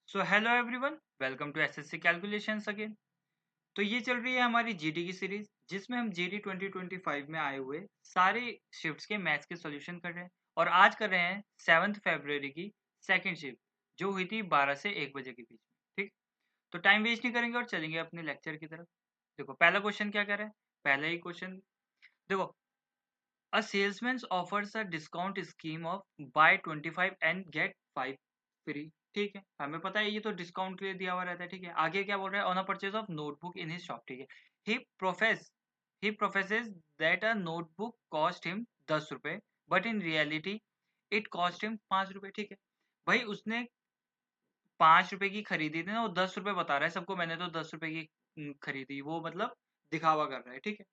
So hello everyone, welcome to SSC calculations again. तो ये चल रही है हमारी जीडी की सीरीज, जिसमें हम जीडी 2025 में आए हुए सारे शिफ्ट्स के मैथ्स के सॉल्यूशन कर रहे हैं। और आज कर रहे हैं 7 फरवरी की सेकंड शिफ्ट, जो हुई थी 12 से 1 बजे के बीच में। ठीक, तो टाइम वेस्ट नहीं करेंगे और चलेंगे अपने लेक्चर की तरफ। देखो पहला क्वेश्चन क्या कह रहा है। पहला ही क्वेश्चन देखो, a salesman offers a discount scheme of buy 25 and get 5 free. ठीक है, हमें पता है ये तो डिस्काउंट के लिए दिया हुआ रहता है। ठीक है, आगे क्या बोल रहा है, on a purchase of notebook in his shop. ठीक है, he profess he professes that a notebook cost him 10 रुपए, but in reality it cost him 5 रुपए। ठीक है भाई, उसने 5 रुपए की खरीदी थी ना, वो 10 रुपए बता रहा है सबको, मैंने तो 10 रुपए की खरीदी, वो मतलब दिखावा कर रहा है। ठीक है,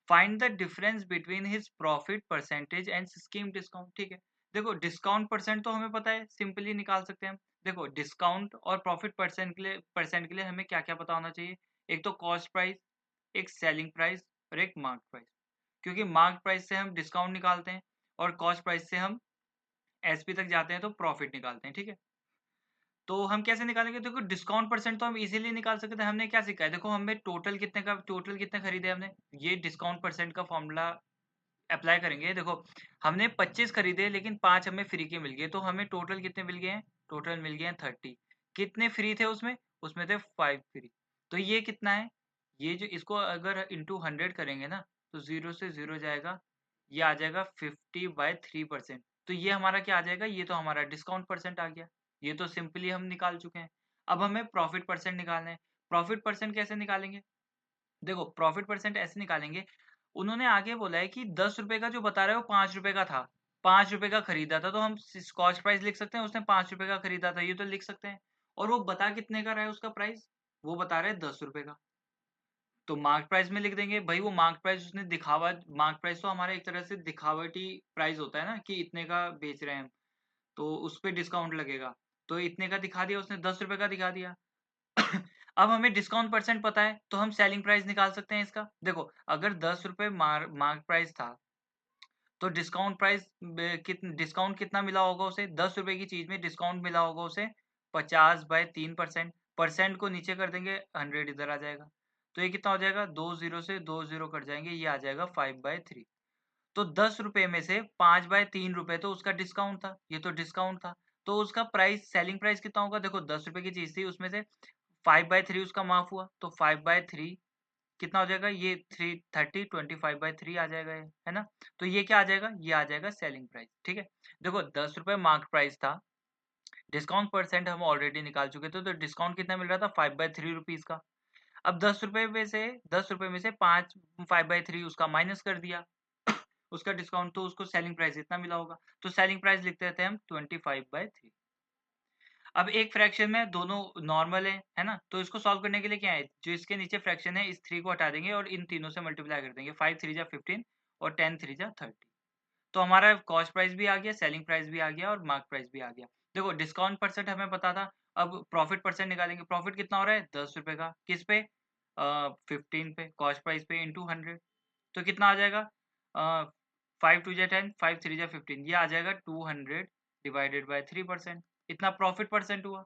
find the difference between his profit percentage and scheme discount. ठीक है, देखो डिस्काउंट परसेंट तो हमें पता है, सिंपली निकाल सकते हैं हम। देखो डिस्काउंट और प्रॉफिट परसेंट के लिए हमें क्या क्या पता होना चाहिए। एक तो कॉस्ट प्राइस, एक सेलिंग प्राइस और एक मार्क प्राइस। क्योंकि मार्क प्राइस से हम डिस्काउंट निकालते हैं और कॉस्ट प्राइस से हम एसपी तक जाते हैं तो प्रॉफिट निकालते हैं। ठीक है, तो हम कैसे निकालेंगे। देखो डिस्काउंट परसेंट तो हम इजीली निकाल सकते हैं। हमने क्या सीखा है, देखो हमें टोटल कितने खरीदे हमने, ये डिस्काउंट परसेंट का फॉर्मूला अप्लाई करेंगे। देखो हमने 25 खरीदे लेकिन 5 हमें फ्री के मिल गए, तो हमें टोटल कितने मिल गए हैं, टोटल मिल गए हैं 30। कितने फ्री थे उसमें, उसमें थे 5 फ्री। तो ये कितना है, ये जो इसको अगर इंटू 100 करेंगे ना, तो 0 से 0 जाएगा, ये आ जाएगा 50/3%। तो ये हमारा क्या आ जाएगा, ये तो हमारा डिस्काउंट परसेंट आ गया। ये तो सिंपली हम निकाल चुके हैं। अब हमें प्रॉफिट परसेंट निकालना है। प्रॉफिट परसेंट कैसे निकालेंगे, देखो प्रॉफिट परसेंट ऐसे निकालेंगे। उन्होंने आगे बोला है कि 10 रुपए का जो बता रहा है वो 5 रुपए का था, 5 रुपए का खरीदा था, तो हम कॉस्ट प्राइस लिख सकते हैं, उसने 5 रुपए का खरीदा था, ये तो लिख सकते हैं। और वो बता कितने का रहा है उसका प्राइस, वो बता रहा है 10 रुपए का, तो मार्क प्राइस में लिख देंगे। भाई वो मार्क प्राइस उसने दिखावा, मार्क प्राइस तो हमारा एक तरह से दिखावटी प्राइस होता है ना, कि इतने का बेच रहे हैं हम, तो उस पे डिस्काउंट लगेगा। तो इतने का दिखा दिया उसने, 10 रुपए का दिखा दिया। अब हमें डिस्काउंट परसेंट पता है, तो हम सेलिंग प्राइस निकाल सकते हैं इसका। देखो अगर 10 रुपए मार्क प्राइस था, तो डिस्काउंट प्राइस डिस्काउंट कितना मिला होगा उसे, 10 रुपए की चीज में डिस्काउंट मिला होगा उसे 50/3%। परसेंट को नीचे कर देंगे, 100 इधर आ जाएगा। तो ये कितना हो जाएगा, 2 0 से 2 0 कट जाएंगे, ये आ जाएगा 5/3। तो 10 रुपए में से 5/3 रुपए तो उसका डिस्काउंट था, ये तो डिस्काउंट था। तो उसका प्राइस, सेलिंग प्राइस कितना होगा, देखो 10 रुपए की चीज थी, उसमें से 5/3 उसका माफ हुआ, तो 5/3 कितना हो जाएगा, ये 30 25/3 आ जाएगा ये, है ना। तो ये क्या आ जाएगा, ये आ जाएगा सेलिंग प्राइस। ठीक है, देखो 10 रुपए मार्क प्राइस था, डिस्काउंट परसेंट हम ऑलरेडी निकाल चुके थे, तो डिस्काउंट कितना मिल रहा था, 5/3 रुपीज का। अब 10 रुपए में से 5/3 उसका माइनस कर दिया उसका डिस्काउंट, तो उसको सेलिंग प्राइस इतना मिला होगा। तो सेलिंग प्राइस लिखते रहते हैं हम 25/3। अब एक फ्रैक्शन में दोनों नॉर्मल है ना, तो इसको सॉल्व करने के लिए क्या है, जो इसके नीचे फ्रैक्शन है इस 3 को हटा देंगे और इन तीनों से मल्टीप्लाई कर देंगे। 5 3 जा 15 और 10 3 जा 30। तो हमारा कॉस्ट प्राइस भी आ गया, सेलिंग प्राइस भी आ गया और मार्क प्राइस भी आ गया। देखो डिस्काउंट परसेंट हमें पता था। अब प्रॉफिट परसेंट निकालेंगे। प्रॉफिट कितना हो रहा है, 10 रुपए का, किस पे, 15 पे, कॉस्ट प्राइस पे इंटू 100। तो कितना आ जाएगा, 5 2 जा 10, 5 3 जा 15, ये आ जाएगा 200/3%। इतना प्रॉफिट परसेंट हुआ।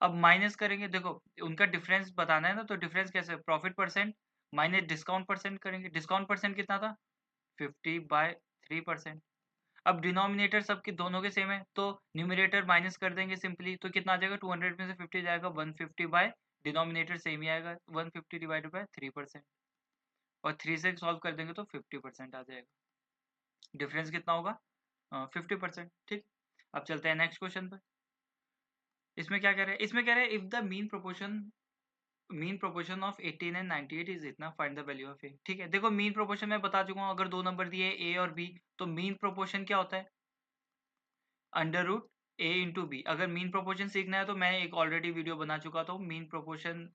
अब माइनस करेंगे, देखो उनका डिफरेंस बताना है ना, तो डिफरेंस कैसे, profit percent minus discount percent करेंगे। डिस्काउंट परसेंट कितना था, 50/3%। अब डिनोमिनेटर सबके दोनों के सेम है, तो न्यूमरेटर माइनस कर देंगे सिंपली, तो कितना आ जाएगा, 200 में से 50 जाएगा 150 बाय, डिनोमिनेटर सेम ही आएगा, 150 डिवाइडेड बाय 3%, और 3 से सॉल्व कर देंगे तो 50% आ जाएगा। डिफरेंस कितना होगा, 50%। ठीक, अब चलते हैं नेक्स्ट क्वेश्चन पर। इसमें क्या कह रहे हैं, इसमें कह रहे हैं if the mean proportion of 18 and 98 is इतना, फाइंड द वैल्यू ऑफ ए। ठीक है, देखो मीन प्रोपोर्शन मैं बता चुका हूँ, अगर दो नंबर दिए ए और बी, तो मीन प्रोपोर्शन क्या होता है, अंडर रूट ए इंटू बी। अगर मीन प्रोपोर्शन सीखना है तो मैं एक ऑलरेडी वीडियो बना चुका था मीन प्रोपोर्शन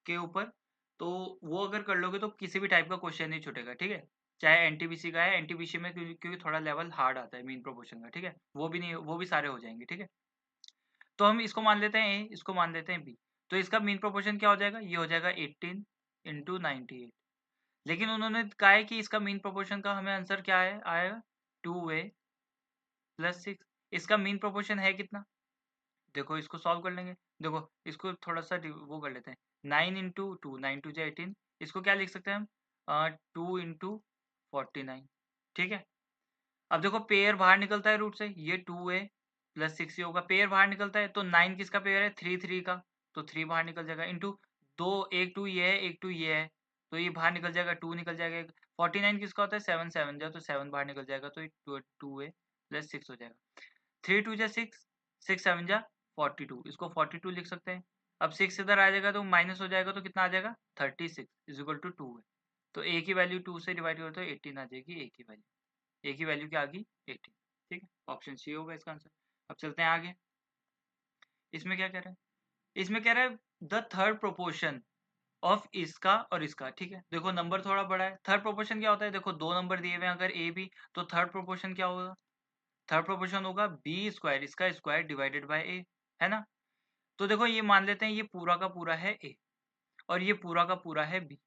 के ऊपर, तो वो अगर कर लोगे तो किसी भी टाइप का क्वेश्चन नहीं छूटेगा। ठीक है, चाहे एनटीपीसी का है, एनटीपीसी में क्योंकि थोड़ा लेवल हार्ड आता है मीन प्रोपोर्शन का। ठीक है, वो भी नहीं, वो भी सारे हो जाएंगे। ठीक है, तो हम इसको मान लेते हैं ए, इसको मान लेते हैं बी। तो इसका मीन प्रोपोर्शन क्या हो जाएगा, ये हो जाएगा 18 इंटू 98। लेकिन उन्होंने कहा है कि इसका मीन प्रोपोर्शन का हमें आंसर क्या है आएगा, 2a + 6। इसका मीन प्रोपोर्शन है कितना, देखो इसको सॉल्व कर लेंगे। देखो इसको थोड़ा सा वो कर लेते हैं। 9 इंटू टू, 9 टू जा 18। इसको क्या लिख सकते हैं हम? 2 इंटू 49। ठीक है। अब देखो पेयर बाहर निकलता है रूट से, ये 2a प्लस 6 ये होगा। पेयर बाहर निकलता है तो 9 किसका पेयर है? 3 3 का, तो 3 बाहर निकल जाएगा। इंटू दो, एक 2 ये है, एक 2 ये है, तो ये बाहर निकल जाएगा, 2 निकल जाएगा। 49 किसका होता है? 7 7 जा, तो 7 बाहर निकल जाएगा, तो 2a प्लस 6 हो जाएगा। 3 2 जा 6, 6 7 जा 42, इसको 42 लिख सकते हैं। अब 6 इधर आ जाएगा तो माइनस हो जाएगा, तो कितना आ जाएगा? 36 इज इक्वल टू 2 है। तो a की वैल्यू 2 से डिवाइड करो तो 18 आ जाएगी a की वैल्यू क्या आ गई? 18। ठीक है, ऑप्शन सी होगा इसका आंसर। अब चलते हैं आगे। इसमें क्या कह रहा है? इसमें कह रहा है द थर्ड प्रोपोर्शन ऑफ इसका और इसका। ठीक है, देखो नंबर थोड़ा बड़ा है। थर्ड प्रोपोर्शन क्या होता है? देखो दो नंबर दिए हुए हैं अगर ए बी, तो थर्ड प्रोपोर्शन क्या होगा? थर्ड प्रोपोर्शन होगा बी स्क्वायर, इसका स्क्वायर डिवाइडेड बाय ए, है ना। तो देखो ये मान लेते हैं ये पूरा का पूरा है ए और ये पूरा का पूरा है बी।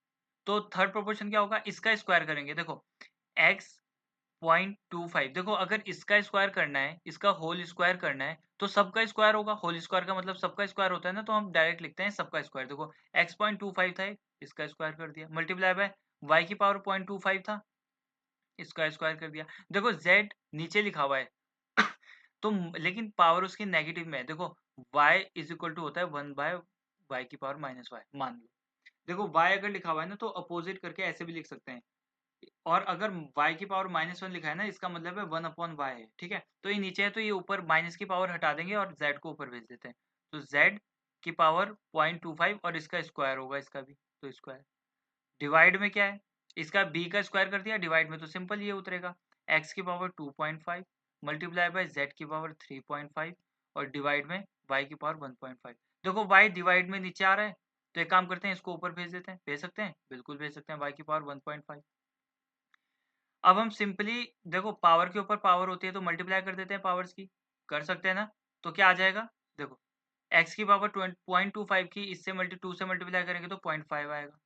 तो थर्ड प्रोपोर्शन क्या होगा? इसका स्क्वायर करेंगे। देखो x 0.25, देखो अगर इसका स्क्वायर करना है, इसका होल स्क्वायर करना है, तो सबका स्क्वायर होगा। होल स्क्वायर का मतलब सबका स्क्वायर होता है ना, तो हम डायरेक्ट लिखते हैं सबका स्क्वायर। देखो x 0.25 था, इसका स्क्वायर कर दिया, मल्टीप्लाई बाय y की पावर 0.25 था, इसका स्क्वायर कर दिया। देखो z नीचे लिखा हुआ है तो लेकिन पावर उसकी नेगेटिव में है। देखो y इज इक्वल टू होता है 1 बाय y की पावर माइनस वाई, मान लो। देखो y अगर लिखा हुआ है ना, तो अपोजिट करके ऐसे भी लिख सकते हैं। और अगर y की पावर -1 लिखा है ना, इसका मतलब है 1/y है। ठीक है, तो ये नीचे है तो ये ऊपर माइनस की पावर हटा देंगे और z को ऊपर भेज देते हैं। तो z की पावर 0.25 और इसका स्क्वायर होगा, इसका भी तो स्क्वायर। डिवाइड में क्या है? इसका b का स्क्वायर कर दिया, डिवाइड में तो सिंपल ये उतरेगा x की पावर 2.5 मल्टीप्लाई बाय z की पावर 3.5 और डिवाइड में y की पावर 1.5। देखो y डिवाइड में नीचे आ रहा है, तो एक काम करते हैं, इसको ऊपर भेज देते हैं। भेज सकते हैं? बिल्कुल भेज सकते हैं, y की पावर 1.5। अब हम सिंपली देखो पावर के ऊपर पावर होती है तो मल्टीप्लाई कर देते हैं पावर्स की, कर सकते हैं ना। तो क्या आ जाएगा? देखो x की पावर 0.25 की इससे 2 से मल्टीप्लाई करेंगे तो 0.5 आएगा,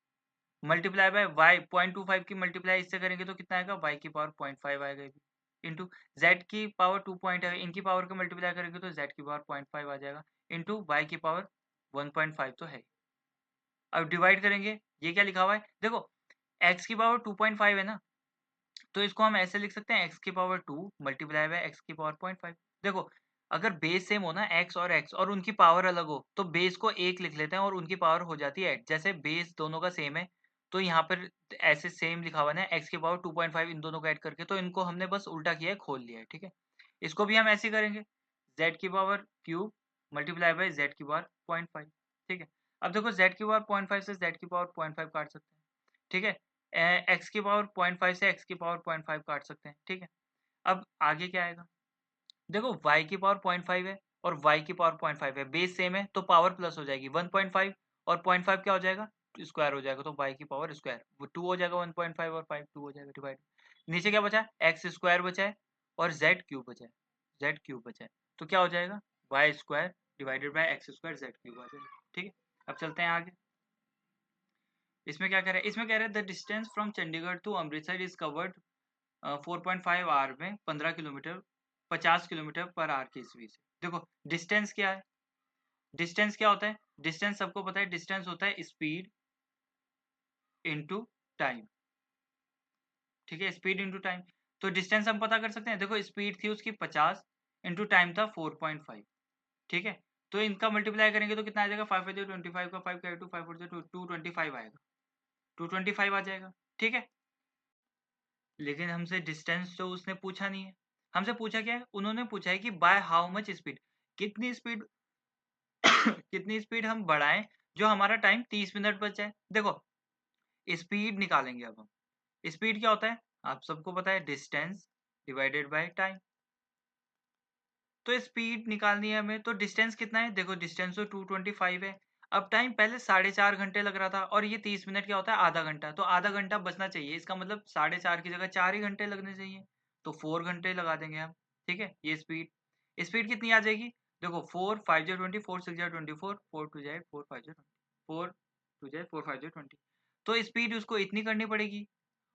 मल्टीप्लाई बाय y 0.25 की मल्टीप्लाई इससे करेंगे तो कितना आएगा? y की पावर 0.5 आएगा ये भी, इंटू z की पावर 2 पॉइंट है, इनकी पावर को मल्टीप्लाई करेंगे तो z की पावर 0.5 आ जाएगा, इंटू y की पावर 1.5 तो है। अब डिवाइड करेंगे, ये क्या लिखा हुआ है? देखो x की पावर 2.5 है ना, तो इसको हम ऐसे लिख सकते हैं x की पावर 2 मल्टीप्लाई बाय x की पावर 0.5। देखो अगर बेस सेम हो ना, x और उनकी पावर अलग हो, तो बेस को 1 लिख लेते हैं और उनकी पावर हो जाती है 8। जैसे बेस दोनों का सेम है, तो यहाँ पर ऐसे सेम लिखा हुआ है ना, x की पावर 2.5 इन दोनों को ऐड करके, तो इनको हमने बस उल्टा किया है, खोल लिया है। ठीक है, इसको भी हम ऐसे ही करेंगे, z की power cube multiply by z की पावर 0.5। ठीक है, अब देखो z की पावर 0.5 से z की पावर 0.5 काट सकते हैं। ठीक है, x की पावर 0.5 से x की पावर 0.5 काट सकते हैं। ठीक है, अब आगे क्या आएगा? देखो y की पावर 0.5 है और y की पावर 0.5 है, बेस सेम है तो पावर प्लस हो जाएगी 1.5 और 0.5 क्या हो जाएगा? स्क्वायर हो जाएगा, तो y की पावर स्क्वायर वो 2 हो जाएगा, 1.5 और 5 2 हो जाएगा डिवाइड। नीचे क्या बचा? एक्स स्क्वायर बचा है और जेड क्यूब बचा है, जेड क्यूब बचा है, तो क्या हो जाएगा? Y square divided by X square Z cube आ जाएगा। ठीक है, अब चलते हैं आगे। इसमें क्या कह रहा है? इसमें कह रहा है the distance from Chandigarh to Amritsar is covered 4.5 hour में 15 किलोमीटर 50 किलोमीटर पर आवर की स्पीड से। देखो डिस्टेंस क्या है? डिस्टेंस क्या होता है? डिस्टेंस सबको पता है, डिस्टेंस होता है स्पीड इनटू टाइम। ठीक है, स्पीड इनटू टाइम। तो डिस्टेंस हम पता कर सकते हैं। देखो स्पीड थी उसकी 50 इनटू टाइम था 4.5। ठीक है, तो इनका मल्टीप्लाई करेंगे तो कितना आ जाएगा? 5 25 का 5 2 5 225 आएगा, 225 आ जाएगा। ठीक है, लेकिन हमसे डिस्टेंस तो उसने पूछा नहीं है। हमसे पूछा क्या है? उन्होंने पूछा है कि बाय हाउ मच स्पीड, कितनी स्पीड कितनी स्पीड हम बढ़ाएं जो हमारा टाइम 30 मिनट बच जाए। देखो स्पीड निकालेंगे अब हम। स्पीड क्या होता है? आप सबको पता है, डिस्टेंस डिवाइडेड बाय टाइम। तो स्पीड निकालनी है हमें, तो डिस्टेंस कितना है? देखो डिस्टेंस तो 225 है। अब टाइम पहले 4.5 घंटे लग रहा था और ये 30 मिनट क्या होता है? आधा घंटा, तो आधा घंटा बचना चाहिए। इसका मतलब 4.5 की जगह 4 ही घंटे लगने चाहिए, तो 4 घंटे लगा देंगे हम। ठीक है, ये स्पीड स्पीड कितनी आ जाएगी? देखो 4 5 जा 20 4 6 जा 24 4 2 जाए 4 5 जा 20 4 2 जाए 4 5 जा 20। तो स्पीड उसको इतनी करनी पड़ेगी।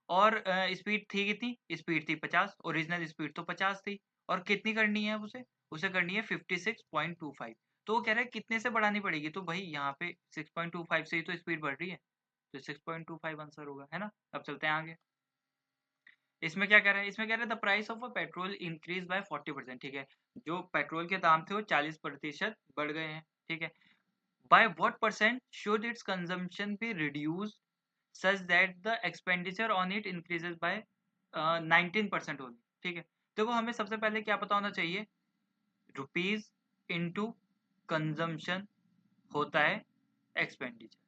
और स्पीड थी कितनी? स्पीड थी 50, ओरिजिनल स्पीड तो 50 थी। और कितनी करनी है उसे? उसे करनी है 56.25। तो वो कह रहा है कितने से बढ़ानी पड़ेगी, तो भाई यहाँ पे 6.25 से ही तो स्पीड बढ़ रही है, तो 6.25 आंसर होगा, है ना। अब चलते हैं आगे। इसमें क्या कह रहा है, इसमें कह रहा है the price of a petrol increase by 40%, ठीक है। जो पेट्रोल के दाम थे वो 40% बढ़ गए हैं, ठीक है। By what percent should it's consumption be reduced such that the expenditure on it increases by 19% only, ठीक है। देखो हमें सबसे पहले क्या पता होना चाहिए, रुपीज इंटू कंजम्पशन होता है एक्सपेंडिचर,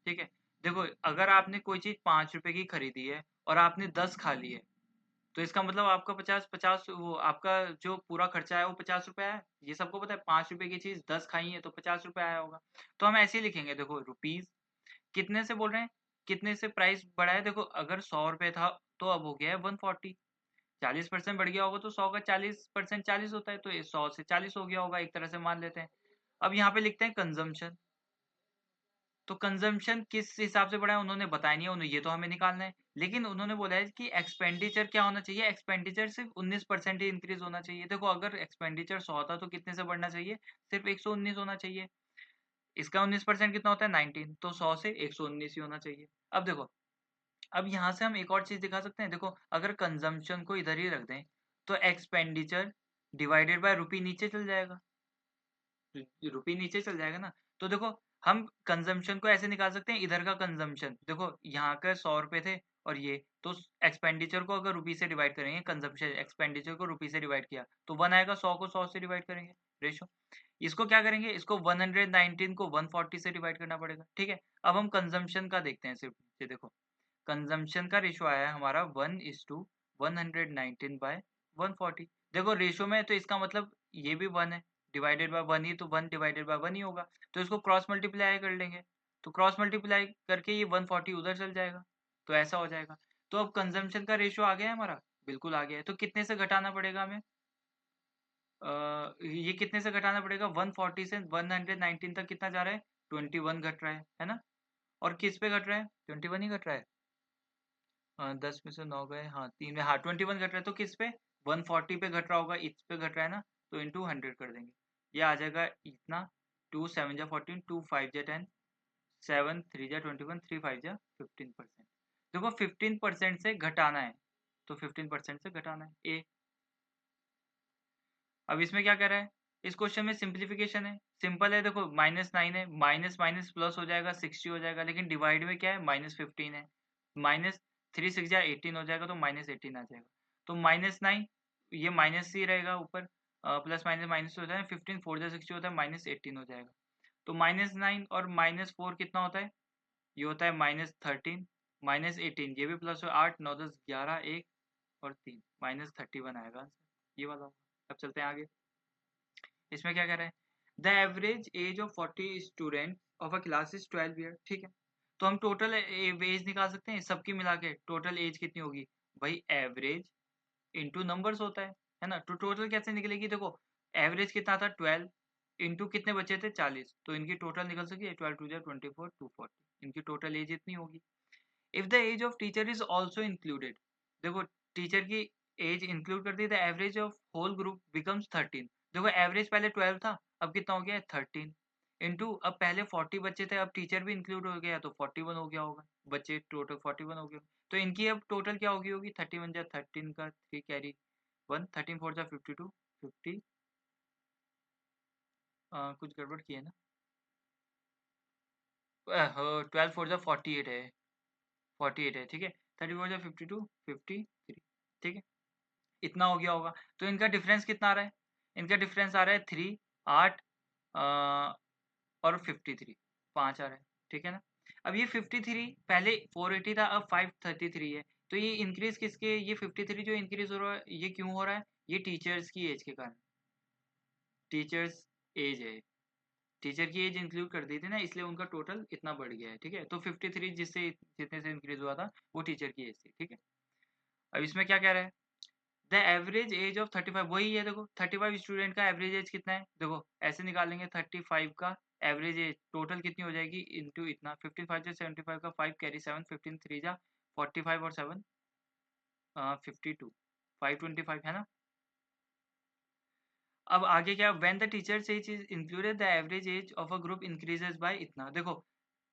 ठीक है। देखो अगर आपने कोई चीज 5 रुपए की खरीदी है और आपने 10 खा ली है, तो इसका मतलब आपका 50 वो आपका जो पूरा खर्चा है वो 50 रुपए है। ये सबको पता है, 5 रुपए की चीज 10 खाई है तो 50 रुपए आया होगा। तो हम ऐसे ही लिखेंगे, देखो रुपीज कितने से बोल रहे हैं, कितने से प्राइस बढ़ा है। देखो अगर 100 रुपए था तो अब हो गया है 140, 40% बढ़ गया होगा तो 100 का 40% 40 होता है, तो 100 से 40 हो गया होगा, एक तरह से मान लेते हैं। अब यहाँ पे लिखते हैं कंजम्पशन, तो कंजम्पशन किस हिसाब से बढ़ा है उन्होंने बताया नहीं है, उन्हें ये तो हमें निकालना है। लेकिन उन्होंने बोला है कि एक्सपेंडिचर क्या होना चाहिए, एक्सपेंडिचर सिर्फ 19% ही इंक्रीज होना चाहिए। देखो अगर एक्सपेंडिचर 100 था तो कितने से बढ़ना चाहिए, सिर्फ 119 होना चाहिए। इसका 19% कितना होता है 19, तो 100 से 119 ही होना चाहिए। अब देखो, अब यहाँ से हम एक और चीज दिखा सकते हैं, देखो अगर कंजम्पशन को इधर ही रख दें तो एक्सपेंडिचर डिवाइडेड बाय रुपी नीचे चल जाएगा, रुपी नीचे चल जाएगा ना। तो देखो हम कंजम्पशन को ऐसे निकाल सकते हैं, इधर का कंजम्पशन देखो यहाँ का 100 रुपए थे और ये, तो एक्सपेंडिचर को अगर रुपी से डिवाइड करेंगे, कंजम्पशन एक्सपेंडिचर को रुपी से डिवाइड किया तो 1 आएगा, 100 को 100 से डिवाइड करेंगे रेशो। इसको क्या करेंगे, इसको 119 को 140 से डिवाइड करना पड़ेगा, ठीक है। अब हम कंजम्पशन का देखते हैं सिर्फ, ये देखो कंजम्पशन का रेशो आया है हमारा 1:119/140। देखो रेशो में तो इसका मतलब ये भी 1 है, डिवाइडेड बाय 1 ही, तो 1 डिवाइडेड बाय 1 ही होगा, तो इसको क्रॉस मल्टीप्लाई कर लेंगे, तो क्रॉस मल्टीप्लाई करके ये 140 उधर चल जाएगा, तो ऐसा हो जाएगा। तो अब कंजम्पशन का रेशो आ गया है हमारा, बिल्कुल आ गया है। तो कितने से घटाना पड़ेगा हमें, ये कितने से घटाना पड़ेगा, 140 से 119 तक कितना जा रहा है, 21 घट रहा है ना। और किस पे घट रहा है, 21 ही घट रहा है। 10 में से 9 गए, हाँ 3 में, हाँ 21 घट रहा है, तो किस पे 140 पे घट रहा होगा, इस पे घट रहा है ना, तो इंटू 100 कर देंगे, ये आ जाएगा इतना। 2 7 जा 14, 2 5 जा 10, 7 3 जा 21, 3 5 जा 15%। देखो 15% से घटाना है, तो 15% से घटाना है ए। अब इसमें क्या कह रहा है, इस क्वेश्चन में सिंप्लीफिकेशन है, सिंपल है। देखो -9 है, माइनस माइनस प्लस हो जाएगा 60 हो जाएगा, लेकिन डिवाइड में क्या है -15 है, -3 6 जा 18 हो जाएगा, तो -18 आ जाएगा। तो -9 ये माइनस ही रहेगा ऊपर, प्लस माइनस माइनस हो जाएगा, 15 4 जा 60 होता है, -18 हो जाएगा। तो -9 और -4 कितना होता है, ये होता है -13, -18 ये भी प्लस हो, 8 9 10 11 1 और 3, -31 आएगा आंसर, ये वाला होगा। अब चलते हैं आगे। इसमें क्या कह रहा है, the average age of 40 student of a class is 12 year, ठीक है। तो हम टोटल एज निकाल सकते हैं, सबकी मिला के टोटल एज कितनी होगी, भाई एवरेज इंटू नंबर्स होता है ना। तो टोटल कैसे निकलेगी, देखो एवरेज कितना था 12, इंटू कितने बचे थे 40, तो इनकी टोटल निकल सकी 12 2 24 240, इनकी टोटल एज इतनी होगी। If the age of teacher is also included, देखो टीचर की एज इंक्लूड कर दी, the average of whole group becomes 13। देखो एवरेज पहले 12 था, अब कितना हो गया है 13, इंटू अब पहले 40 बच्चे थे, अब टीचर भी इंक्लूड हो गया तो 41 हो गया होगा, बच्चे टोटल 41 हो गए। तो इनकी अब टोटल क्या होगी, होगी 31 जा 13 का 3 कैरी 1, 13 4 जा 52 50, कुछ गड़बड़ की है ना, 12 4 जा 48 है, 48 है, ठीक है। 34 जा 52 53, ठीक है, इतना हो गया होगा। तो इनका डिफरेंस कितना आ रहा है, इनका डिफरेंस आ रहा है 3 8 और 53, 5 आ रहा है, ठीक है ना। अब ये 53 पहले 480 था, अब 533 है, तो ये इंक्रीज किसके, ये 53 जो इंक्रीज हो रहा है ये क्यों हो रहा है, ये टीचर्स की एज के कारण, टीचर्स एज है, टीचर की एज इंक्लूड कर दी थी ना, इसलिए उनका टोटल इतना बढ़ गया है, ठीक है। तो 53 जिससे जितने से इंक्रीज हुआ था वो टीचर की एज थी, ठीक है। अब इसमें क्या कह रहा है, द एवरेज एज ऑफ 35, वही है देखो 35 स्टूडेंट का एवरेज एज कितना है, देखो ऐसे निकालेंगे 35 का एवरेज एज टोटल कितनी हो जाएगी, इंटू इतना 15 5 जा 75 का 5 कैरी 7 15 3 जा 45 और 7 52 525 है ना। अब आगे क्या, when the teacher's age is included the average age of a group increases by इतना। देखो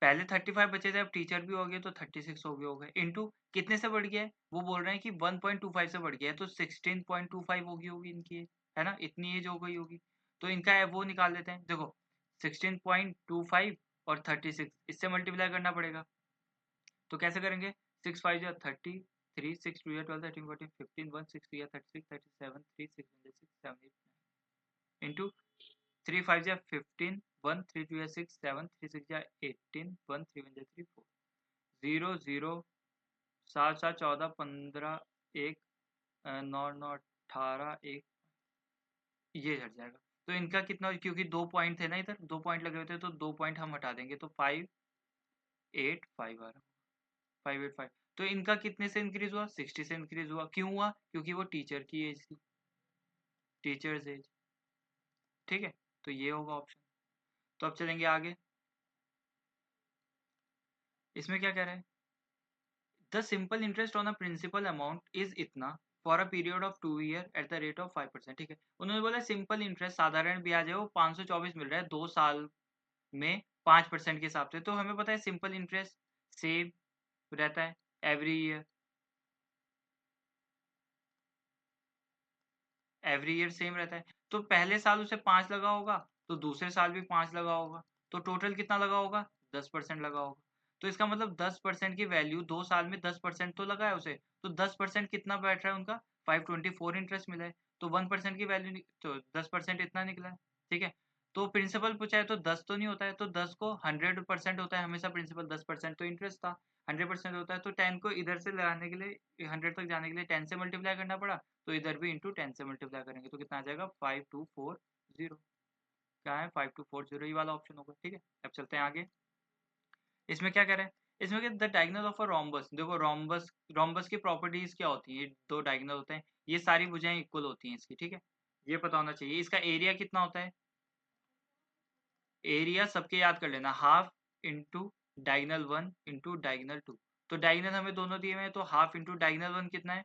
पहले 35 बचे थे, अब टीचर भी हो गए तो 36 हो गए इनटू कितने से बढ़ गया है, वो बोल रहे हैं कि 1.25 से बढ़ गया है, तो 16.25 होगी इनकी एज, है ना, इतनी एज हो गई होगी। तो इनका वो निकाल लेते हैं। देखो 16.25 और 36 इससे मल्टीप्लाई करना पड़ेगा। तो कैसे करेंगे, 6 5 या 30, 3 6 2 या 12 13 14 15 1 6 2 या 36 37 3 6 6 7 8 इंटू 3 5 या 15 1 3 2 या 6 7 3 6 या 18 1 3 1 या 3 4 0 0 7 7 14 15 1 9 9 18 1 ये हट जाएगा। तो इनका कितना, क्योंकि 2 पॉइंट थे ना, इधर 2 पॉइंट लगे हुए थे, तो 2 पॉइंट हम हटा देंगे, तो 5 8 5 आ रहा, 5 8 5। तो इनका कितने से इंक्रीज हुआ, 60 से इंक्रीज हुआ। क्यों हुआ, क्योंकि वो टीचर की एज थी, टीचर्स एज। ठीक है, तो ये होगा ऑप्शन। तो अब चलेंगे आगे, इसमें क्या कह रहा है, the simple interest on a principal amount is इतना for a period of 2 year at the rate of 5%। ठीक है, उन्होंने बोला सिंपल इंटरेस्ट साधारण ब्याज है वो 524 मिल रहा है 2 साल में 5% के हिसाब से। तो हमें पता है सिंपल इंटरेस्ट सेम रहता है एवरी ईयर सेम रहता है। तो पहले साल उसे 5 लगा होगा, तो दूसरे साल भी 5 लगा होगा, तो टोटल कितना लगा होगा, 10% लगा होगा। तो इसका मतलब 10% की वैल्यू 2 साल में 10% तो लगा है उसे, तो 10% कितना बैठ रहा है उनका, 524 इंटरेस्ट मिला है। तो 1% की वैल्यू, तो 10% इतना निकला है। ठीक है, तो प्रिंसिपल पूछा है तो 10 तो नहीं होता है, तो 10 को 100% होता है हमेशा प्रिंसिपल, 10% तो इंटरेस्ट था, 100% होता है, तो 10 को इधर से लगाने के लिए 100 तक जाने के लिए 10 से मल्टीप्लाई करना पड़ा, तो इधर भी इंटू 10 से मल्टीप्लाई करेंगे तो कितना आ जाएगा, 5240। क्या है, 5240, ये वाला ऑप्शन होगा। ठीक है, अब चलते हैं आगे, इसमें क्या कह रहा है, इसमें the diagonal of a rhombus. देखो रोम्बस, रोम्बस की प्रॉपर्टीज क्या होती है, दो डायगोनल होते हैं, ये सारी भुजाएं इक्वल होती हैं इसकी। ठीक है, ये पता होना चाहिए। इसका एरिया कितना होता है, एरिया सबके याद कर लेना, half into diagonal 1 into diagonal 2। तो डायगोनल हमें दोनों दिए हुए हैं, तो हाफ इंटू डायगोनल 1 कितना है,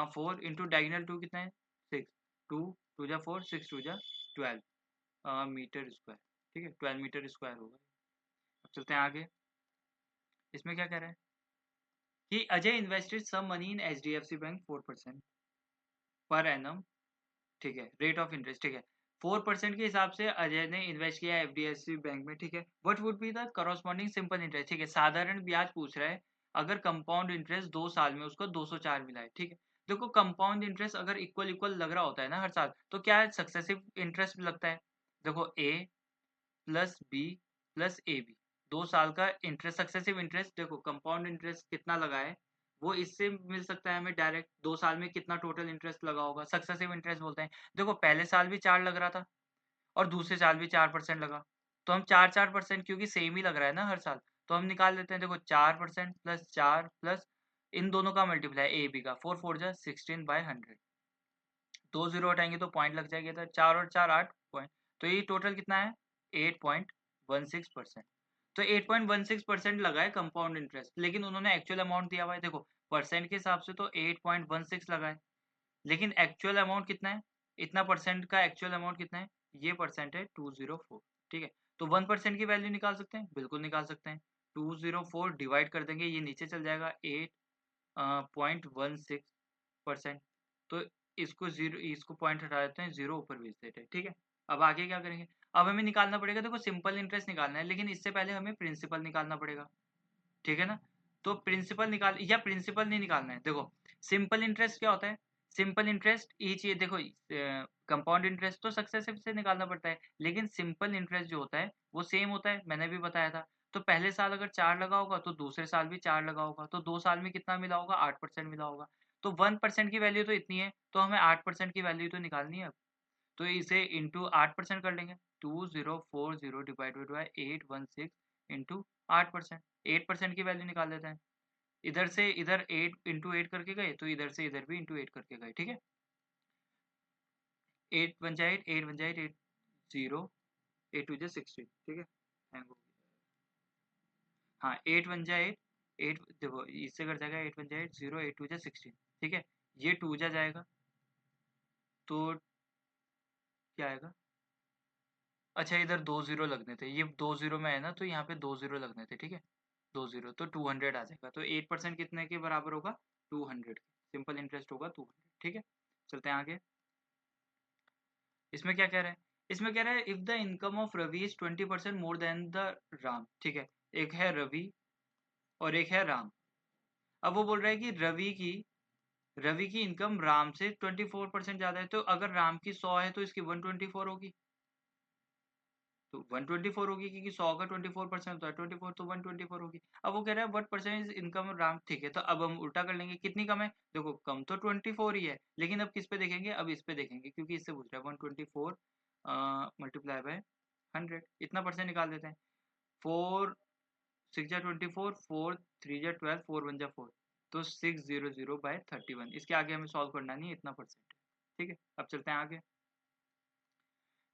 4 इंटू डायगोनल 2 कितना है, 6। 2 2 जा 4, 6 2 जा 12 मीटर स्क्वायर। ठीक है, 12 मीटर स्क्वायर होगा। अब चलते हैं आगे, इसमें क्या कह रहा है कि Ajay invested some money in HDFC bank 4% per annum. ठीक है, रेट ऑफ इंटरेस्ट। ठीक है, 4% के हिसाब से अजय ने इन्वेस्ट किया एफडीएफसी बैंक में। ठीक है, what would be the corresponding simple interest. ठीक है, साधारण ब्याज पूछ रहा है, अगर कंपाउंड इंटरेस्ट 2 साल में उसको 204 मिला है। ठीक है, देखो कंपाउंड इंटरेस्ट अगर इक्वल इक्वल लग रहा होता है ना हर साल, तो क्या सक्सेसिव इंटरेस्ट लगता है। देखो A plus B plus A B, 2 साल का इंटरेस्ट, सक्सेसिव इंटरेस्ट। देखो कंपाउंड इंटरेस्ट कितना लगा है, वो इससे मिल सकता है हमें डायरेक्ट, 2 साल में कितना टोटल इंटरेस्ट लगा होगा, सक्सेसिव इंटरेस्ट बोलते हैं। देखो पहले साल भी 4 लग रहा था और दूसरे साल भी 4% लगा, तो हम 4% क्योंकि सेम ही लग रहा है ना हर साल, तो हम निकाल लेते हैं। देखो 4% प्लस 4 प्लस इन दोनों का मल्टीप्लाई ए बी का, 4 4 जा 16/100, 2 जीरो हटाएंगे तो पॉइंट लग जाएगा इधर, 4 और 4 8 पॉइंट, तो ये टोटल कितना है 8.16%। तो 8.16% लगा है कंपाउंड इंटरेस्ट, लेकिन उन्होंने एक्चुअल अमाउंट दिया हुआ है। देखो परसेंट के हिसाब से तो 8.16 लगा है, लेकिन एक्चुअल अमाउंट कितना है, इतना परसेंट का एक्चुअल अमाउंट कितना है, ये परसेंट है 204। ठीक है, तो 1% की वैल्यू निकाल सकते हैं, बिल्कुल निकाल सकते हैं। 204 डिवाइड कर देंगे, ये नीचे चल जाएगा 8.16%। तो इसको जीरो, इसको पॉइंट हटा देते हैं, जीरो ऊपर भेज देते हैं। ठीक है, अब आगे क्या करेंगे, अब हमें निकालना पड़ेगा। देखो सिंपल इंटरेस्ट निकालना है, लेकिन इससे पहले हमें प्रिंसिपल निकालना पड़ेगा। ठीक है ना, तो प्रिंसिपल निकाल, या प्रिंसिपल नहीं निकालना है। देखो सिंपल इंटरेस्ट क्या होता है, सिंपल इंटरेस्ट ईच ये देखो, कंपाउंड इंटरेस्ट तो सक्सेसिव से निकालना पड़ता है, लेकिन सिंपल इंटरेस्ट जो होता है वो सेम होता है, मैंने भी बताया था। तो पहले साल अगर 4 लगा होगा तो दूसरे साल भी 4 लगा होगा, तो 2 साल में कितना मिला होगा, 8% मिला होगा। तो 1% की वैल्यू तो इतनी है, तो हमें 8% की वैल्यू तो निकालनी है अब। तो इसे इंटू 8% कर लेंगे, 2040 डिवाइडेड बाई 816 इंटू 8%, 8% की वैल्यू निकाल लेते हैं। इधर से इधर 8 इंटू 8 करके गए, तो इधर से इधर भी इंटू 8 करके गए। ठीक है, 8 बन जाए 8, 8 बन जाए 8, 0 8 टू जा 16। ठीक है, हैंग हो गया। हाँ 8 बन जाए 8, 8 देखो इससे कर जाएगा, 8 बन जाए 8, 0 8 टू जा 16। ठीक है, ये 2 जा जाएगा, तो क्या आएगा? अच्छा इधर 2 ज़ीरो लगने थे, ये 2 ज़ीरो में है ना, तो यहाँ पे 2 ज़ीरो लगने थे, ठीक है? 2 ज़ीरो तो 200 आ जाएगा, तो 8% कितने के बराबर होगा? 200। सिंपल इंटरेस्ट होगा 200, ठीक है? चलते हैं आगे। इसमें क्या कह रहा है? इसमें कह रहा है if the income of Ravi is 20% more than the Ram, ठीक है? एक है रवि और एक है राम। अब वो बोल रहा है कि रवि की इनकम राम से 24% ज्यादा है, तो अगर राम की 100 है तो इसकी 124 होगी, तो 124 होगी क्योंकि 100 का 24% होता है 24, तो 124 होगी। अब वो कह रहा है व्हाट परसेंटेज इनकम राम, ठीक है? तो अब हम उल्टा कर लेंगे, कितनी कम है? देखो कम तो 24 ही है, लेकिन अब किस पे देखेंगे? अब इस पे देखेंगे, क्योंकि इससे पूछ रहा है 124 मल्टीप्लाई बाय 100, इतना परसेंट निकाल देते हैं। 4 6 जा 24, 4 3 जा 12, 4 1 जा 4, तो 600/31। इसके आगे हमें सॉल्व करना नहीं है, इतना परसेंट है, ठीक है? अब चलते हैं आगे।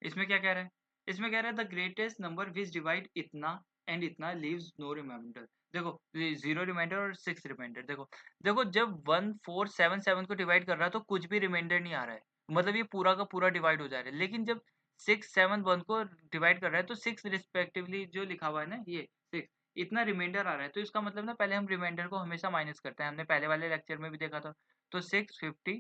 इसमें क्या कह रहा है? इसमें कह रहा है the greatest number which divide इतना एंड इतना लीव्स नो रिमाइंडर। देखो 0 रिमाइंडर और 6 रिमाइंडर। देखो देखो जब 1477 को डिवाइड कर रहा है तो कुछ भी रिमाइंडर नहीं आ रहा है, मतलब ये पूरा का पूरा डिवाइड हो जा रहा है। लेकिन जब 671 को डिवाइड कर रहा है तो 6 रिस्पेक्टिवली जो लिखा हुआ है ना, ये 6 इतना रिमाइंडर आ रहा है, तो इसका मतलब ना पहले हम रिमाइंडर को हमेशा माइनस करते हैं, हमने पहले वाले लेक्चर में भी देखा था। तो 650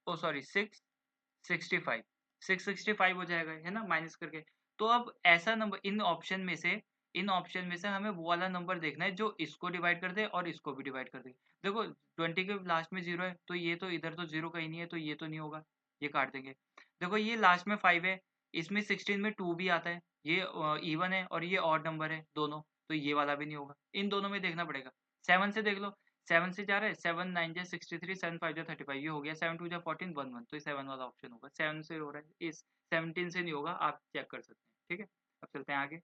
ओ सॉरी 665 665 हो जाएगा, है ना, माइनस करके। तो अब ऐसा नंबर इन ऑप्शन में से हमें वो वाला नंबर देखना है जो इसको डिवाइड कर दे और इसको भी डिवाइड कर दे। देखो 20 के लास्ट में 0 है, तो ये तो इधर तो 0 कहीं नहीं है, तो ये तो नहीं होगा, ये काट देंगे। देखो ये लास्ट में 5 है, इसमें 16 में 2 भी आता है, ये इवन है और ये ऑड नंबर है दोनों, तो ये वाला भी नहीं होगा। इन दोनों में देखना पड़ेगा। 7 से देख लो, 7 से जा रहा है, 7 9 जा 63, 7 5 जा 35, ये हो गया। 7 2 जा 14, 1 1, तो 7 वाला ऑप्शन होगा। 7 से हो रहा है, इस 17 से नहीं होगा, आप चेक कर सकते हैं, ठीक है? अब चलते हैं आगे।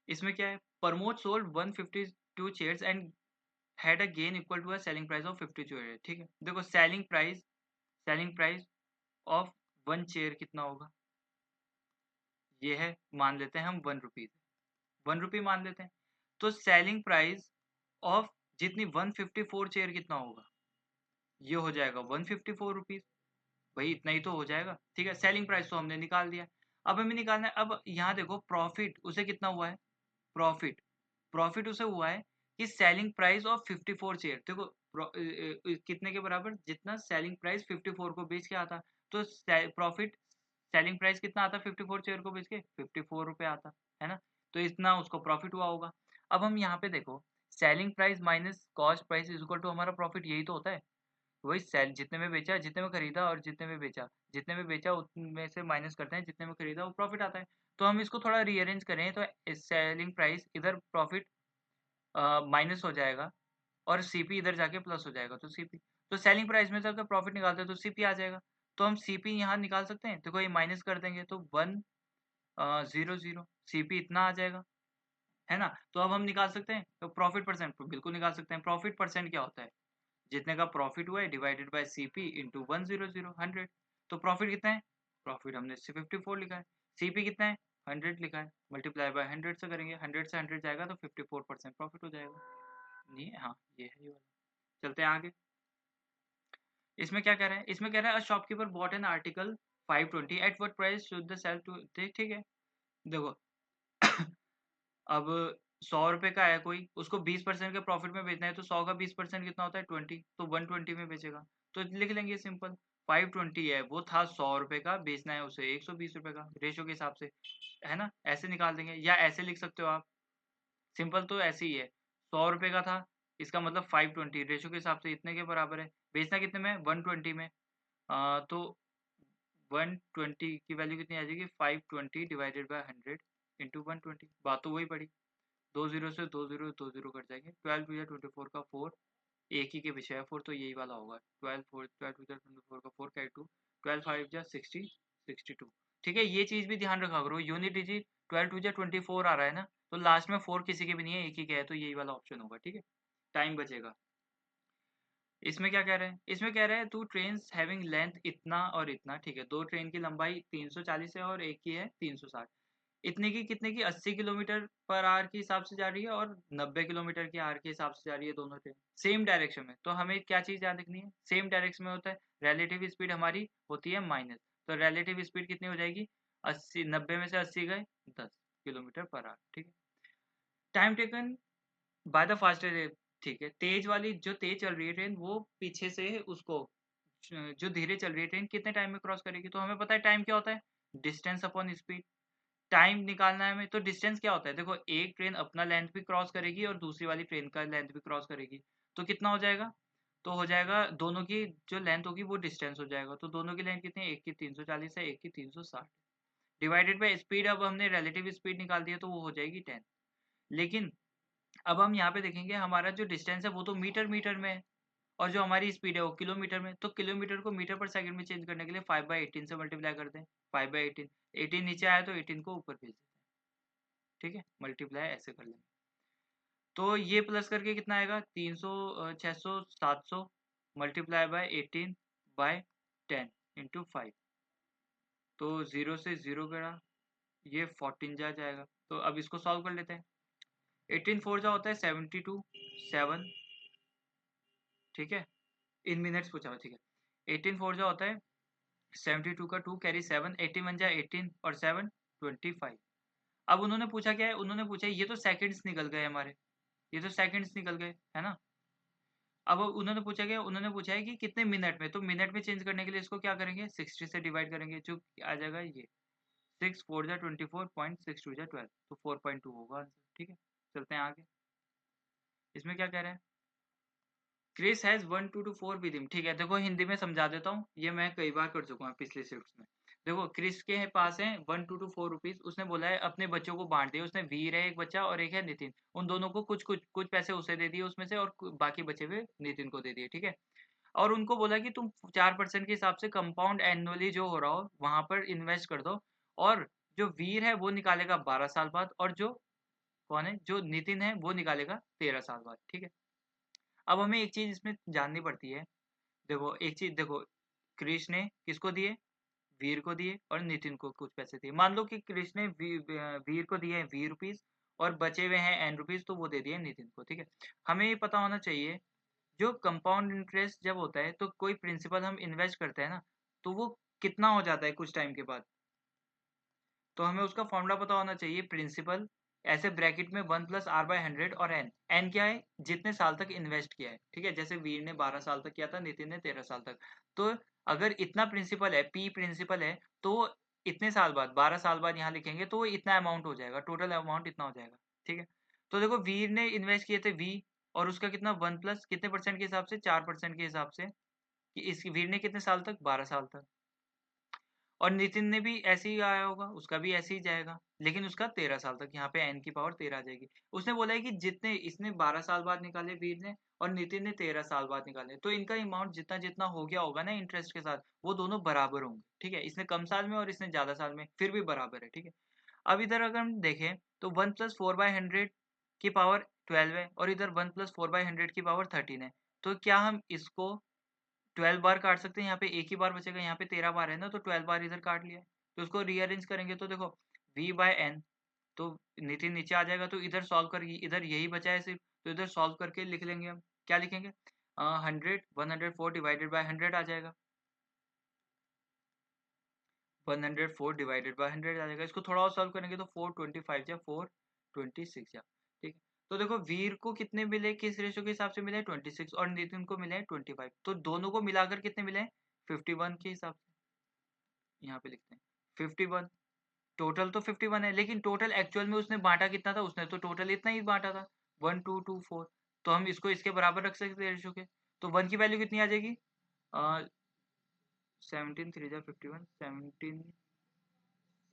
इसमें क्या है? Pramod sold 152 chairs and had a gain equal to a selling price of 52 chair, ठीक है? देखो सेलिंग प्राइस ऑफ 1 चेयर कितना होगा? ये है, मान लेते हैं हम 1 रुपीज, 1 रुपी मान लेते हैं। तो सेलिंग प्राइस ऑफ जितनी 154 चेयर कितना होगा? ये हो जाएगा 154 रुपीज। भाई इतना ही तो हो जाएगा, ठीक है? सेलिंग प्राइस तो हमने निकाल दिया। अब हमें निकालना है, अब यहाँ देखो प्रॉफिट उसे कितना हुआ है? प्रॉफिट प्रॉफिट उसे हुआ है कि सेलिंग प्राइस ऑफ 54 चेयर। देखो कितने के बराबर? जितना सेलिंग प्राइस 54 को बेच के आता, तो प्रॉफिट सेलिंग प्राइस कितना आता 54 चेयर को बेच के? 54 रुपए आता, है ना? तो इतना उसको प्रॉफिट हुआ होगा। अब हम यहाँ पे देखो, selling price minus cost price is equal to हमारा प्रॉफिट, यही तो होता है। वही सेल, जितने में बेचा, जितने में खरीदा और जितने में बेचा उतने से माइनस करते हैं, जितने में खरीदा वो प्रॉफिट आता है। तो हम इसको थोड़ा रीअरेंज करें तो सेलिंग प्राइस इधर प्रॉफिट माइनस हो जाएगा और सीपी इधर जाके प्लस हो जाएगा, तो सीपी, तो सेलिंग प्राइस में से अगर प्रॉफिट निकालते हैं तो सीपी आ जाएगा। तो हम सीपी यहाँ निकाल सकते हैं, देखो ये माइनस कर देंगे तो 100, सीपी इतना आ जाएगा, है ना? तो अब हम निकाल सकते हैं तो प्रॉफिट परसेंट बिल्कुल निकाल सकते हैं। प्रॉफिट परसेंट क्या होता है? जितने का प्रॉफिट हुआ है डिवाइडेड बाय सीपी इंटू 100 100। तो प्रॉफिट कितना है? प्रॉफिट हमने 54 लिखा है। सीपी कितना है? 100 लिखा है, मल्टीप्लाई बाय 100 से करेंगे, 100 से 100 जाएगा तो 54% प्रॉफिट हो जाएगा। नहीं है, हाँ ये है ये वाला। चलते हैं आगे। इसमें क्या कह रहा है? इसमें कह रहा है a shopkeeper bought an article 520 at what price should the sell to, ठीक है? देखो अब 100 रुपए का है कोई, उसको 20% के प्रॉफिट में बेचना है, तो 100 का 20% कितना होता है? 20, तो 120 में बेचेगा। तो लिख लेंगे सिंपल, 520 है, वो था 100 रुपए का, बेचना है उसे 120 रुपए का, रेशो के हिसाब से, है ना? ऐसे निकाल देंगे, या ऐसे लिख सकते हो आप, सिंपल तो ऐसे ही है। 100 रुपए का था, इसका मतलब 520 रेशो के हिसाब से इतने के बराबर है, बेचना कितने में? 120 में। तो 120 की वैल्यू कितनी आ जाएगी? 520 डिवाइडेड बाय 100 इंटू 120। बात तो वही पड़ी, 2 0 से 2 0 कट जाएंगे। 12 टू या 24 का 4, एक ही के विषय है 4, तो यही वाला होगा। 12 टू या 24 का 4 का 2, 12 5 या 60 62, ठीक है? ये चीज भी ध्यान रखा करो, यूनिट डिजिट 12 टू या 24 आ रहा है ना, तो लास्ट में 4 किसी के भी नहीं है, एक ही का है, तो यही वाला ऑप्शन होगा, ठीक है? टाइम बचेगा। इसमें क्या कह रहे हैं? इसमें कह रहे हैं टू ट्रेन हैविंग लेंथ इतना और इतना, ठीक है? दो ट्रेन की लंबाई 340 है और एक की है 360। इतने की कितने की 80 किलोमीटर पर आवर के हिसाब से जा रही है और 90 किलोमीटर के आवर के हिसाब से जा रही है दोनों ट्रेन सेम डायरेक्शन में। तो हमें क्या चीज़ याद रखनी है, सेम डायरेक्शन में होता है, रिलेटिव स्पीड हमारी होती है माइनस, तो रिलेटिव स्पीड कितनी हो जाएगी, 80, 90 में से 80 गए 10 किलोमीटर पर आवर। ठीक है, time taken by the faster, ठीक है, तेज वाली जो तेज चल रही है ट्रेन वो पीछे से उसको जो धीरे चल रही है ट्रेन कितने टाइम में क्रॉस करेगी। तो हमें पता है टाइम क्या होता है, डिस्टेंस अपॉन स्पीड। टाइम निकालना है हमें, तो डिस्टेंस क्या होता है, देखो एक ट्रेन अपना लेंथ भी क्रॉस करेगी और दूसरी वाली ट्रेन का लेंथ भी क्रॉस करेगी, तो कितना हो जाएगा, तो हो जाएगा दोनों की जो लेंथ होगी वो डिस्टेंस हो जाएगा। तो दोनों की लेंथ कितनी है, एक की 340 है, एक की 360, डिवाइडेड बाय स्पीड। अब हमने रिलेटिव स्पीड निकाल दिया तो वो हो जाएगी 10। लेकिन अब हम यहाँ पे देखेंगे हमारा जो डिस्टेंस है वो तो मीटर मीटर में है और जो हमारी स्पीड है वो किलोमीटर में। तो किलोमीटर को मीटर पर सेकंड में चेंज करने के लिए 5/18 से मल्टीप्लाई कर दें। 5/18, 18 नीचे आया तो 18 को ऊपर भेज दें। ठीक है, मल्टीप्लाई ऐसे कर लेंगे। तो ये प्लस करके कितना आएगा, 300, 600, 700 मल्टीप्लाई बाय 18/10 इंटू 5। तो 0 से 0 गया, ये 14 जा जाएगा। तो अब इसको सॉल्व कर लेते हैं। 18 4 जा होता है 72, 7। ठीक है, इन मिनट्स पूछा हुआ, ठीक है। 18 4 जा होता है 72 का 2 कैरी 7, 80 बन जाए 18 और 7 25। अब उन्होंने पूछा क्या है, उन्होंने पूछा ये तो सेकंड्स निकल गए हमारे, ये तो सेकंड्स निकल गए है ना। अब उन्होंने पूछा क्या, उन्होंने पूछा है कि कितने मिनट में, तो मिनट में चेंज करने के लिए इसको क्या करेंगे, 60 से डिवाइड करेंगे, जो आ जाएगा ये 6 4 जा 24, 6 2 जा 12, तो 4.2 होगा आंसर। ठीक है, चलते हैं आगे। इसमें क्या कह रहे हैं, Chris has 1 2 to 4 with him. ठीक है, देखो हिंदी में समझा देता हूँ, ये मैं कई बार कर चुका हूँ पिछले शिफ्ट में। देखो क्रिस के पास है 1 2 to 4 रुपीज, उसने बोला है अपने बच्चों को बांट दिए, उसने वीर है एक बच्चा और एक है नितिन, उन दोनों को कुछ कुछ कुछ पैसे उसे दे दिए उसमें से और बाकी बचे हुए नितिन को दे दिए। ठीक है, और उनको बोला कि तुम 4% के हिसाब से कंपाउंड एनुअली जो हो रहा हो वहां पर इन्वेस्ट कर दो, और जो वीर है वो निकालेगा 12 साल बाद, और जो कौन है, जो नितिन है वो निकालेगा 13 साल बाद। ठीक है, अब हमें एक चीज इसमें जाननी पड़ती है। देखो एक चीज देखो, कृष्ण ने किसको दिए, वीर को दिए और नितिन को कुछ पैसे दिए। मान लो कि कृष्ण ने वीर को दिए हैं ₹20 और बचे हुए हैं ₹n, तो वो दे दिए नितिन को। ठीक है, हमें ये पता होना चाहिए जो कंपाउंड इंटरेस्ट जब होता है तो कोई प्रिंसिपल हम इन्वेस्ट करते हैं ना, तो वो कितना हो जाता है कुछ टाइम के बाद। तो हमें उसका फॉर्मूला पता होना चाहिए, प्रिंसिपल ऐसे ब्रैकेट में 1+r/100 और n, n क्या है, जितने साल तक इन्वेस्ट किया है। ठीक है, जैसे वीर ने 12 साल तक किया था, नितिन ने 13 साल तक। तो अगर इतना प्रिंसिपल है, p प्रिंसिपल है, तो इतने साल बाद 12 साल बाद यहाँ लिखेंगे तो इतना अमाउंट हो जाएगा, टोटल अमाउंट इतना हो जाएगा। ठीक है, तो देखो वीर ने इन्वेस्ट किए थे v, और उसका कितना 1 प्लस कितने परसेंट के हिसाब से, 4% के हिसाब से, कि इस वीर ने कितने साल तक, 12 साल तक। और नितिन ने भी ऐसे ही आया होगा, उसका भी ऐसे ही जाएगा, लेकिन उसका 13 साल तक, यहाँ पे n की पावर 13 आ जाएगी। उसने बोला है कि जितने इसने 12 साल बाद निकाले वीर ने और नितिन ने 13 साल बाद निकाले, तो इनका अमाउंट जितना जितना हो गया होगा ना इंटरेस्ट के साथ, वो दोनों बराबर होंगे। ठीक है, इसने कम साल में और इसने ज्यादा साल में, फिर भी बराबर है। ठीक है, अब इधर अगर हम देखें तो 1+4/100 की पावर 12 है और इधर 1+4/100 की पावर 13 है। तो क्या हम इसको 12 बार काट सकते हैं, यहाँ पे एक ही बार बचेगा, यहाँ पे 13 बार है ना, तो 12 बार इधर काट लिया। तो उसको रीअरेंज करेंगे तो देखो v/n, तो नीचे नीचे आ जाएगा, तो इधर सॉल्व कर, इधर यही बचा है सिर्फ, तो इधर सॉल्व करके लिख लेंगे हम। क्या लिखेंगे, 104 डिवाइडेड बाय 100 आ जाएगा, 104 डिवाइडेड बाय 100 आ जाएगा। इसको थोड़ा और सॉल्व करेंगे तो 425 या 426 या, ठीक है। तो देखो वीर को कितने मिले, किस रेशो के हिसाब से मिले, 26, और नितिन को मिले 25, तो दोनों को मिलाकर कितने मिले, 51 के हिसाब से। यहाँ पे लिखते हैं 51, टोटल तो 51 है, लेकिन टोटल एक्चुअल में उसने बांटा कितना था, उसने तो टोटल इतना ही बांटा था, 1224। तो हम इसको इसके बराबर रख सकते हैं रेशो के। तो 1 की वैल्यू कितनी आ जाएगी, 17 3 जा 51, 17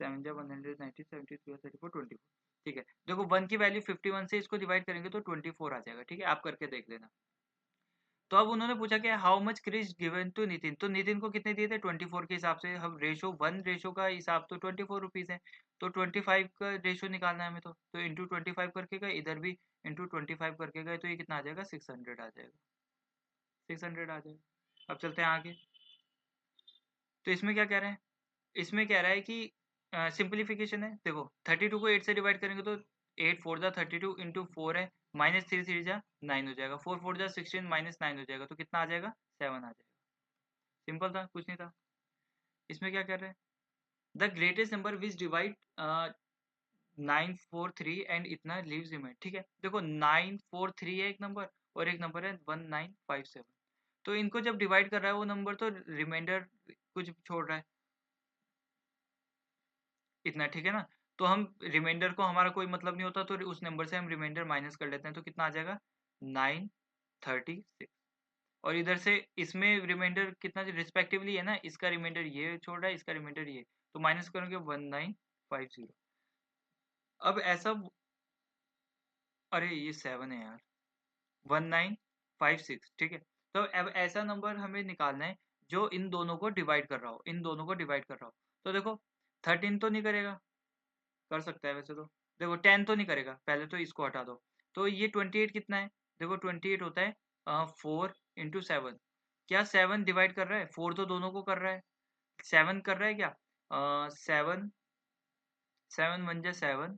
7 जा 190, 70 3 34 24। ठीक है, देखो 1 की वैल्यू 51 से इसको डिवाइड करेंगे तो 24 आ जाएगा। ठीक है, आप करके देख लेना। तो अब उन्होंने पूछा कि how much Krish given to Nitin, तो नितिन को कितने दिए थे, 24 के हिसाब से। हम रेशो 1 रेशो का हिसाब तो 24 रुपीज है, तो 25 का रेशो निकालना है हमें, तो इंटू 25 करके गए, इधर भी इंटू 25 करके गए, तो ये कितना आ जाएगा, 600 आ जाएगा, 600 आ जाएगा। अब चलते हैं आगे। तो इसमें क्या कह रहे हैं, इसमें कह रहा है कि सिंप्लीफिकेशन है। देखो 32 को 8 से डिवाइड करेंगे तो 8 4 जा 32 इंटू 4 है, माइनस 3 3 जा 9 हो जाएगा, 4 4 जा 16 माइनस 9 हो जाएगा, तो कितना आ जाएगा 7 आ जाएगा। सिंपल था, कुछ नहीं था। इसमें क्या कर रहे हैं, the greatest number which divide 943 and इतना लीव्स रिमेन। ठीक है, देखो 943 है एक नंबर और एक नंबर है 1957, तो इनको जब डिवाइड कर रहा है वो नंबर तो रिमाइंडर कुछ छोड़ रहा है इतना। ठीक है ना, तो हम रिमाइंडर को हमारा कोई मतलब नहीं होता, तो उस नंबर से हम रिमाइंडर माइनस कर लेते हैं, तो कितना आ जाएगा 936। और इधर से इसमें रिमाइंडर कितना रिस्पेक्टिवली है ना, इसका रिमाइंडर ये छोड़ रहा है, इसका रिमाइंडर ये, तो माइनस करोगे 1950। अब ऐसा, अरे ये 7 है यार, 1956। ठीक है, तो अब ऐसा नंबर हमें निकालना है जो इन दोनों को डिवाइड कर रहा हो, इन दोनों को डिवाइड कर रहा हो। तो देखो 13 तो नहीं करेगा, कर सकता है वैसे तो। देखो 10 तो नहीं करेगा, पहले तो इसको हटा दो। तो ये 28 कितना है, देखो 28 होता है 4 इंटू 7। क्या 7 डिवाइड कर रहा है, 4 तो दोनों को कर रहा है, 7 कर रहा है क्या, 7 7 वन जा 7,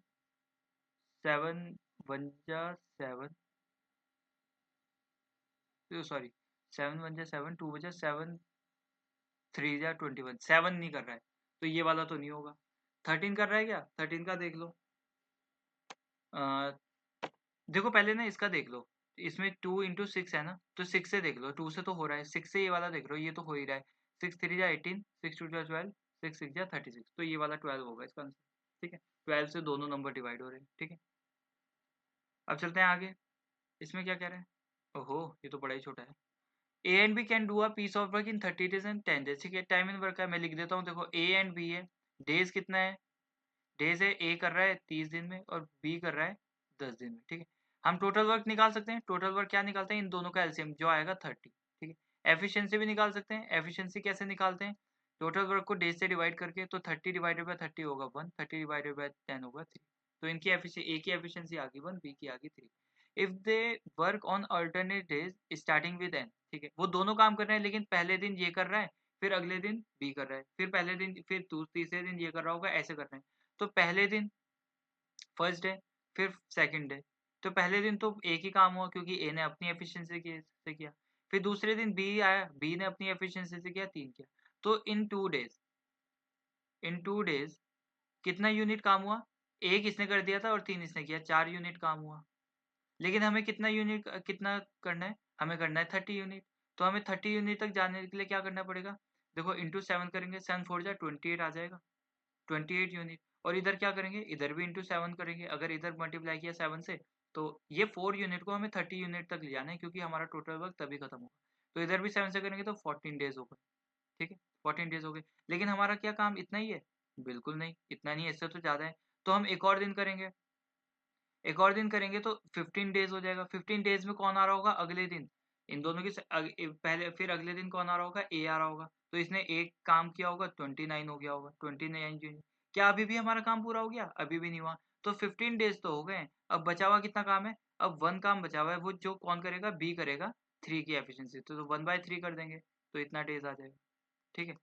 7 वन जा 7, सॉरी 7 वन जा 7, 2 बजा 7, 3 जा 21, 7 नहीं कर रहा है, तो ये वाला तो नहीं होगा। 13 कर रहा है क्या, 13 का देख लो। देखो पहले ना इसका देख लो, इसमें 2 इंटू 6 है ना, तो 6 से देख लो, 2 से तो हो रहा है, 6 से ये वाला देख लो, ये तो हो ही रहा है। 6 3 जा 18, 6 2 जा 12, 6 6 जा 36, तो ये वाला 12 होगा इसका आंसर। ठीक है, 12 से दोनों नंबर डिवाइड हो रहे हैं। ठीक है, अब चलते हैं आगे। इसमें क्या कह रहे हैं, ओहो ये तो बड़ा ही छोटा है। A and B can do a piece of work in 30 days and 10 days. ठीक है, टाइम इन वर्क है, मैं लिख देता हूँ। देखो ए एंड बी है, डेज कितना है, डेज है, ए कर रहा है 30 दिन में और बी कर रहा है 10 दिन में। ठीक है, हम टोटल वर्क निकाल सकते हैं। टोटल वर्क क्या निकालते हैं, इन दोनों का एलसीएम जो आएगा 30। ठीक है, एफिशिएंसी भी निकाल सकते हैं। एफिशिएंसी कैसे निकालते हैं, टोटल वर्क को डेज से डिवाइड करके, तो 30 डिवाइडेड बाय 30 होगा 1, 30 डिवाइडेड बाय 10 होगा 3। तो इनकी एफिशिएंसी, ए की एफिशिएंसी आ गई 1, बी की आ गई 3। If they work on alternate days starting with N. ठीक है, वो दोनों काम कर रहे हैं, लेकिन पहले दिन ये कर रहा है, फिर अगले दिन बी कर रहा है, फिर पहले दिन, फिर तीसरे दिन ये कर रहा होगा, ऐसे कर रहे हैं। तो पहले दिन फर्स्ट डे, फिर सेकंड डे, तो पहले दिन तो एक ही काम हुआ क्योंकि ए ने अपनी एफिशिएंसी से किया। फिर दूसरे दिन बी आया, बी ने अपनी एफिशिएंसी से किया, 3 किया। तो इन 2 डेज कितना यूनिट काम हुआ, एक इसने कर दिया था और 3 इसने किया, 4 यूनिट काम हुआ। लेकिन हमें कितना यूनिट, कितना करना है, हमें करना है 30 यूनिट। तो हमें 30 यूनिट तक जाने के लिए क्या करना पड़ेगा, देखो इंटू 7 करेंगे, 7 4 जा 28 आ जाएगा, 28 यूनिट। और इधर क्या करेंगे, इधर भी इंटू 7 करेंगे, अगर इधर मल्टीप्लाई किया 7 से, तो ये 4 यूनिट को हमें 30 यूनिट तक ले जाना है, क्योंकि हमारा टोटल वर्क तभी खत्म होगा। तो इधर भी 7 से करेंगे तो 14 डेज हो गए। ठीक है, 14 डेज हो गए। लेकिन हमारा क्या काम इतना ही है, बिल्कुल नहीं, इतना नहीं है, इससे तो ज़्यादा है। तो हम एक और दिन करेंगे, एक और दिन करेंगे तो 15 डेज हो जाएगा। 15 डेज में कौन आ रहा होगा, अगले दिन। इन दोनों की पहले, फिर अगले दिन कौन आ रहा होगा, ए आ रहा होगा। तो इसने एक काम किया होगा, 29 हो गया होगा, 29 यूनिट। क्या अभी भी हमारा काम पूरा हो गया, अभी भी नहीं हुआ। तो 15 डेज तो हो गए, अब बचा हुआ कितना काम है, अब 1 काम बचा हुआ है, वो जो कौन करेगा, बी करेगा 3 की एफिशिएंसी, तो 1/3 कर देंगे, तो इतना डेज आ जाएगा। ठीक है,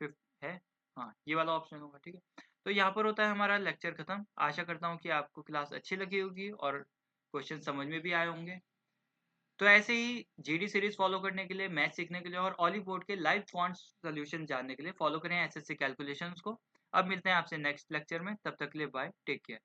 फिफ्थ है, हाँ ये वाला ऑप्शन होगा। ठीक है, तो यहाँ पर होता है हमारा लेक्चर खत्म। आशा करता हूँ कि आपको क्लास अच्छी लगी होगी और क्वेश्चन समझ में भी आए होंगे। तो ऐसे ही जीडी सीरीज फॉलो करने के लिए, मैथ सीखने के लिए और ऑली बोर्ड के लाइव क्वांट सॉल्यूशन जानने के लिए फॉलो करें एसएससी कैलकुलेशंस को। अब मिलते हैं आपसे नेक्स्ट लेक्चर में, तब तक के लिए बाय, टेक केयर।